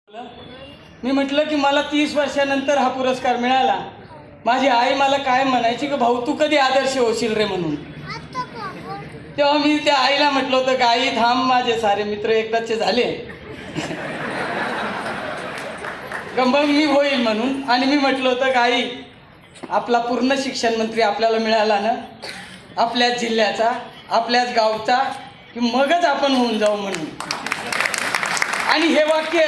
मी म्हटलं की मला 30 वर्षानंतर हा पुरस्कार मिळाला. माझी आई मला काय म्हणायची की भाऊ तू कधी आदर्श होशील रे म्हणून. तेव्हा मी त्या आईला म्हटलं होतं की आई थांब, माझे सारे मित्र एकदाचे झाले गंभीर मी होईल म्हणून. आणि मी म्हटलं होतं की आई आपला पूर्ण शिक्षण मंत्री आपल्याला मिळाला ना, आपल्याच जिल्ह्याचा, आपल्याच गावचा, की मगच आपण होऊन जाऊ म्हणून. आणि हे वाक्य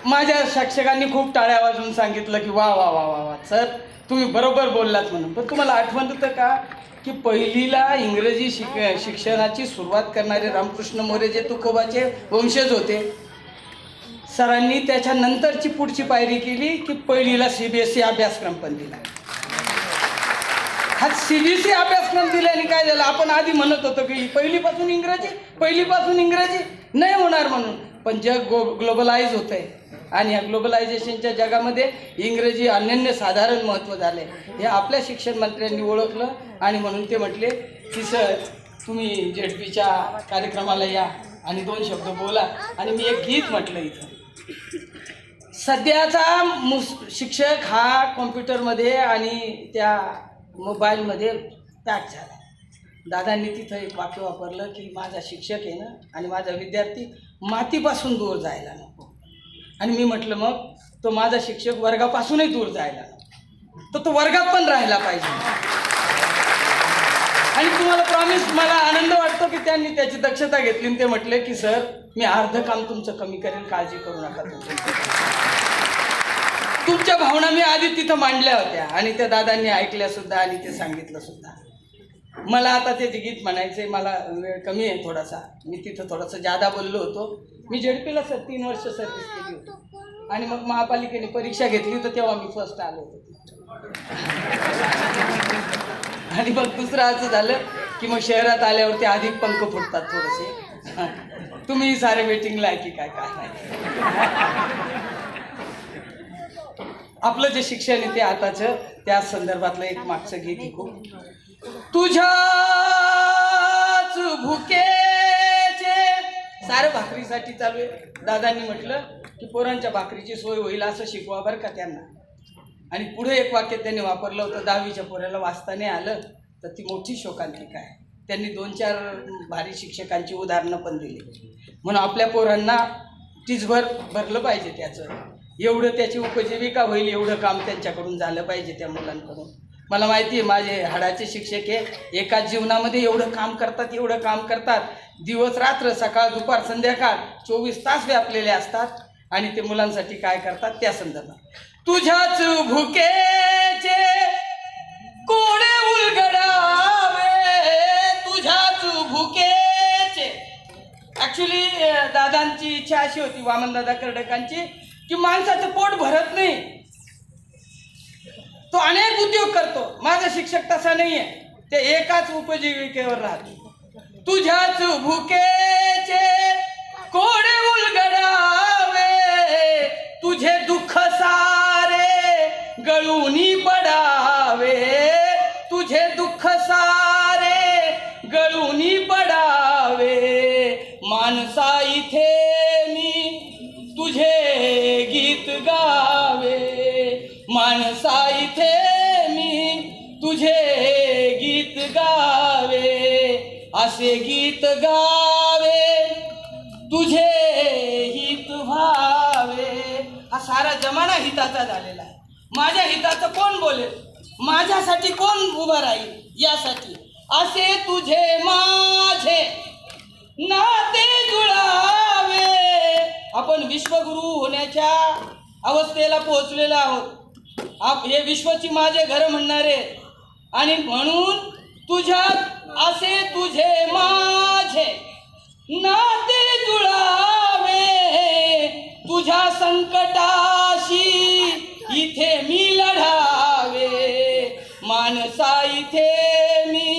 माझ्या शिक्षकांनी खूप टाळ्या वाजवून सांगितलं की वा वा वा वा वा सर तुम्ही बरोबर बोललात म्हणून. पण तुम्हाला आठवण होतं का की पहिलीला इंग्रजी शिक्षणाची सुरुवात करणारे रामकृष्ण मोरे जे तुकोबाचे वंशज होते, सरांनी त्याच्यानंतरची पुढची पायरी केली की पहिलीला CBSE अभ्यासक्रम पण दिला. हा CBSE अभ्यासक्रम दिल्याने काय झालं, आपण आधी म्हणत होतो की पहिलीपासून इंग्रजी नाही होणार म्हणून. पण जग ग्लोबलाइज होत आहे आणि या ग्लोबलायझेशनच्या जगामध्ये इंग्रजी अनन्यसाधारण महत्त्व झाले. हे आपल्या शिक्षण मंत्र्यांनी ओळखलं आणि म्हणून ते म्हटले की सर तुम्ही ZPच्या कार्यक्रमाला या आणि 2 शब्द बोला. आणि मी एक गीत म्हटलं इथं. सध्याचा शिक्षक हा कॉम्प्युटरमध्ये आणि त्या मोबाईलमध्ये पॅक झाला. दादांनी तिथं एक वाक्य वापरलं की माझा शिक्षक आहे ना आणि माझा विद्यार्थी मातीपासून दूर जायला नको. आणि मी म्हटलं मग तो माझा शिक्षक वर्गापासूनही दूर जायला नको, तर तो वर्गात पण राहायला पाहिजे. आणि तुम्हाला प्रॉमिस, मला आनंद वाटतो की त्यांनी त्याची दक्षता घेतली आणि ते म्हटले की सर मी अर्ध काम तुमचं कमी करेल, काळजी करू नका. तुमच्या भावना मी आधी तिथं मांडल्या होत्या आणि त्या दादांनी ऐकल्या सुद्धा आणि ते सांगितलं सुद्धा. मला आता ते गीत म्हणायचं आहे, मला वेळ कमी आहे थोडासा, मी तिथं थोडंसं जादा बोललो होतो. मी ZPला 3 वर्ष सर्व्हिस केली होती आणि मग महापालिकेने परीक्षा घेतली तर तेव्हा मी फर्स्ट आलो होतो. आणि मग दुसरं असं झालं की मग शहरात आल्यावरती अधिक पंख फुटतात थोडेसे. तुम्ही सारे वेटिंगला आहे की काय काय नाही. आपलं जे शिक्षण आहे ते आताचं, त्या संदर्भातलं एक मागचं गीत आहे खूप. तुझ्याच भुकेचे सारं भाकरीसाठी चालू आहे. दादांनी म्हटलं की पोरांच्या भाकरीची सोय होईल असं शिकवा बरं का त्यांना. आणि पुढे एक वाक्य त्यांनी वापरलं होतं, 10वीच्या पोराला वाचता नाही आलं तर ती मोठी शोकांतिका आहे. त्यांनी 2-4 भारी शिक्षकांची उदाहरणं पण दिली. म्हणून आपल्या पोरांना टीचभर भरलं पाहिजे त्याचं, एवढं त्याची उपजीविका होईल एवढं काम त्यांच्याकडून झालं पाहिजे त्या मुलांकडून. मला माहिती आहे माझे हाडाचे शिक्षक हे एकाच जीवनामध्ये एवढं काम करतात, दिवस रात्र, सकाळ दुपार संध्याकाळ 24 तास व्यापलेले असतात आणि ते मुलांसाठी काय करतात त्या संदर्भात. तुझ्याच भुकेचे कोडे उलगडावे, तुझ्याच भुकेचे. ॲक्च्युली दादांची इच्छा अशी होती, वामनदादा कर्डकांची, की माणसाचं पोट भरत नाही, तो अनेक उद्योग करतो. माझा शिक्षक तसा नाही आहे, ते एकाच उपजीविकेवर राहतो. तुझ्याच भुकेचे कोडे उलगडावे, तुझे दुःख सारे गळूनी पडावे, तुझे दुःख सारे गळूनी पडावे. माणसा इथे मी तुझे गीत गावे, माणसा इथे मी तुझे गीत गावे, असे गीत गावे तुझे हित व्हावे. हा सारा जमाना हिताचा झालेला आहे. माझ्या हिताचं कोण बोलेल, माझ्यासाठी कोण उभं राहील यासाठी. असे तुझे माझे नाते जुळावे. आपण विश्वगुरु होण्याच्या अवस्थेला पोहोचलेलो आहोत. हे विश्वाची माझे घर म्हणणारे. आणि म्हणून तुझ्यात असे तुझे माझे नाते जुळावे, तुझ्या संकटाशी इथे मी लढावे, माणसा इथे मी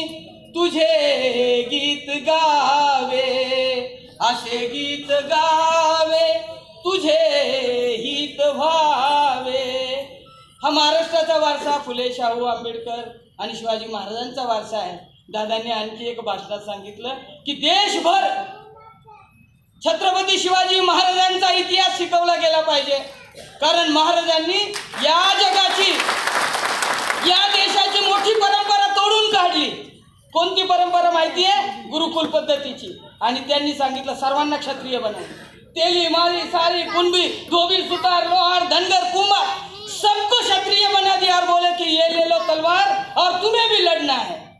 तुझे गीत गावे, असे गीत गावे तुझे हित व्हावे. हा महाराष्ट्राचा वारसा फुले, शाहू, आंबेडकर आणि शिवाजी महाराजांचा वारसा आहे. दादांनी आणखी एक भाषणात सांगितलं की देशभर छत्रपती शिवाजी महाराजांचा इतिहास शिकवला गेला पाहिजे, कारण महाराजांनी या जगाची, या देशाची मोठी परंपरा तोडून काढली. कोणती परंपरा माहिती आहे? गुरुकुल पद्धतीची. आणि त्यांनी सांगितलं सर्वांना क्षत्रिय बनव. तेली, माली, सारी, कुणबी, धोबी, सुतार, लोहार, धनगर, कुंभार, सबको क्षत्रिय बना दिया और बोले कि ये ले लो तलवार और तुम्हें भी लढना है.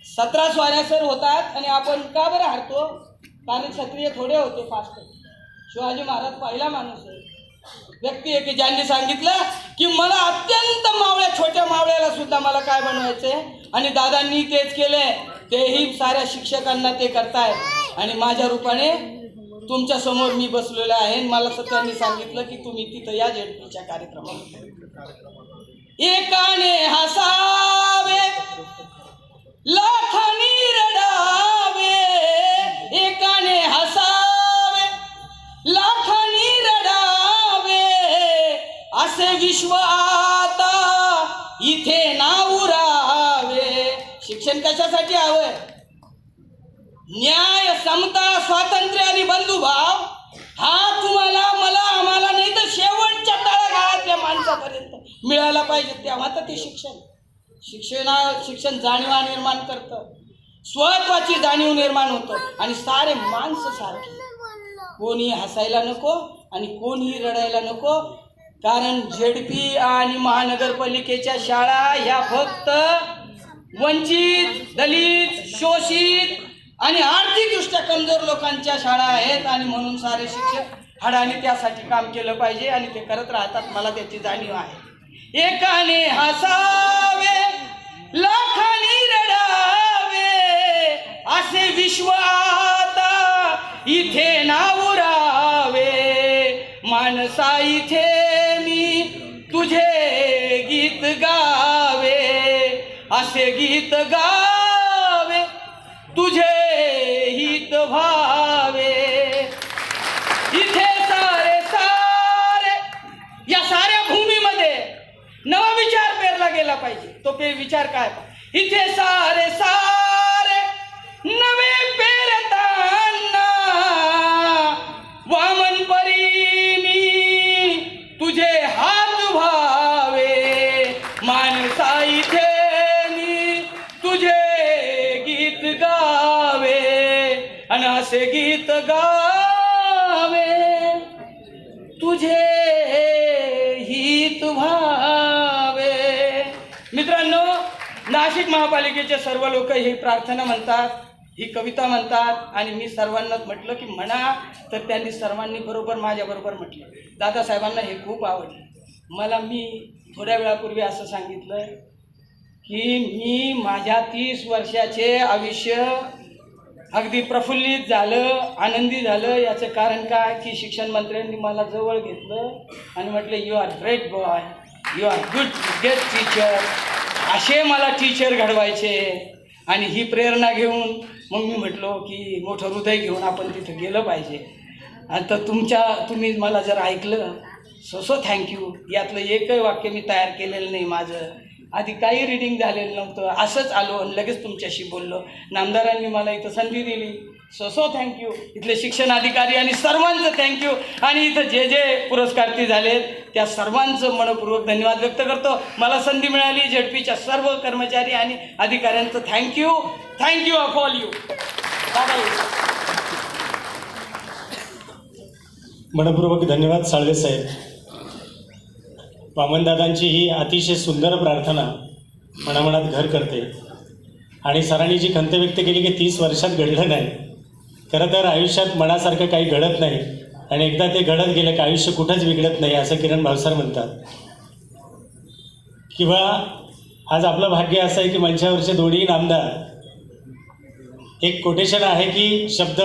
17 स्वाऱ्या सर होतात आणि आपण का बरं हारतो? कारण क्षत्रिय थोडे होते, फास्ट. शिवाजी महाराज पहिला माणूस आहे, व्यक्ती आहे की ज्यांनी सांगितलं की मला अत्यंत मावळ्या, छोट्या मावळ्याला सुद्धा मला काय बनवायचंय. आणि दादांनी तेच केले. तेही साऱ्या शिक्षकांना ते करतायत आणि माझ्या रूपाने तुमच्या समोर मी बसलेलो आहे. मला त्यांनी सांगितलं की तुम्ही तिथं या जेडपीच्या कार्यक्रमात. एकाने हसावे लाखांनी रडावे, एकाने हसावे लाखांनी रडावे, असे विश्व आता इथे नाव उरावे. शिक्षण कशासाठी हवंय? न्याय, समता, स्वातंत्र्य आणि बंधुभाव हा तुम्हाला, मला, आम्हाला नाही तर शेवटच्या तळागाळातल्या माणसापर्यंत मिळाला पाहिजे. तेव्हा तर ते शिक्षण जाणीव निर्माण करतं, स्वत्वाची जाणीव निर्माण होतं आणि सारे माणसं सारखे. कोणी हसायला नको आणि कोणी रडायला नको. कारण जेडपी आणि महानगरपालिकेच्या शाळा ह्या फक्त वंचित, दलित, शोषित आणि आर्थिकदृष्ट्या कमजोर लोकांच्या शाळा आहेत. आणि म्हणून सारे शिक्षक हाडाने त्यासाठी काम केलं पाहिजे आणि ते करत राहतात. मला त्याची जाणीव आहे. एकाने हसावे लाखांनी रडावे, असे विश्व आता इथे नाव उरावे. माणसा इथे मी तुझे गीत गावे, असे गीत गावे तुझे हित भावे. इथे सारे या साऱ्या भूमीमध्ये नवा विचार पेरला गेला पाहिजे. तो विचार काय? इथे सारे नवे पेरताना वामन परी मी तुझे हात व्हावे. माणसा इथे मी तुझे गीत गावे आणि असे गीत गावे तुझे हित व्हावे. मित्रांनो, नाशिक महापालिकेचे सर्व लोक ही प्रार्थना म्हणतात, ही कविता म्हणतात आणि मी सर्वांनाच म्हटलं की म्हणा, तर त्यांनी सर्वांनी बरोबर माझ्याबरोबर म्हटलं. दादासाहेबांना हे खूप आवडलं. मी थोड्या वेळापूर्वी असं सांगितलं की मी माझ्या 30 वर्षाचे आयुष्य अगदी प्रफुल्लित झालं, आनंदी झालं. याचं कारण काय की शिक्षण मंत्र्यांनी मला जवळ घेतलं आणि म्हटलं you are great boy, you are great teacher. असे मला टीचर घडवायचे. आणि ही प्रेरणा घेऊन मग मी म्हटलो की मोठं हृदय घेऊन आपण तिथं गेलं पाहिजे. आता तुम्ही मला जर ऐकलं सो थँक्यू. यातलं एकही वाक्य मी तयार केलेलं नाही. माझं आधी काही रिडिंग झालेलं नव्हतं. असंच आलो आणि लगेच तुमच्याशी बोललो. नामदारांनी मला इथं संधी दिली. So thank you. इथले शिक्षण अधिकारी आणि सर्वांचं थँक्यू. आणि इथं जे जे पुरस्कारती झालेत त्या सर्वांचं मनपूर्वक धन्यवाद व्यक्त करतो. मला संधी मिळाली. जेडपीच्या सर्व कर्मचारी आणि अधिकाऱ्यांचं थँक्यू ऑफ ऑल यू. मनपूर्वक धन्यवाद साळवे साहेब. वामनदादांची ही अतिशय सुंदर प्रार्थना मनामनात घर करते. आणि सरांनी जी खंत व्यक्त केली की 30 वर्षात घडलं नाही. खरं तर आयुष्यात मनासारखं काही घडत नाही आणि एकदा ते घडत गेलं की आयुष्य कुठंच बिघडत नाही असं किरण भावसार म्हणतात. किंवा आज आपलं भाग्य असं आहे की मंचावरचे दोन्ही नामदार. एक कोटेशन आहे की शब्द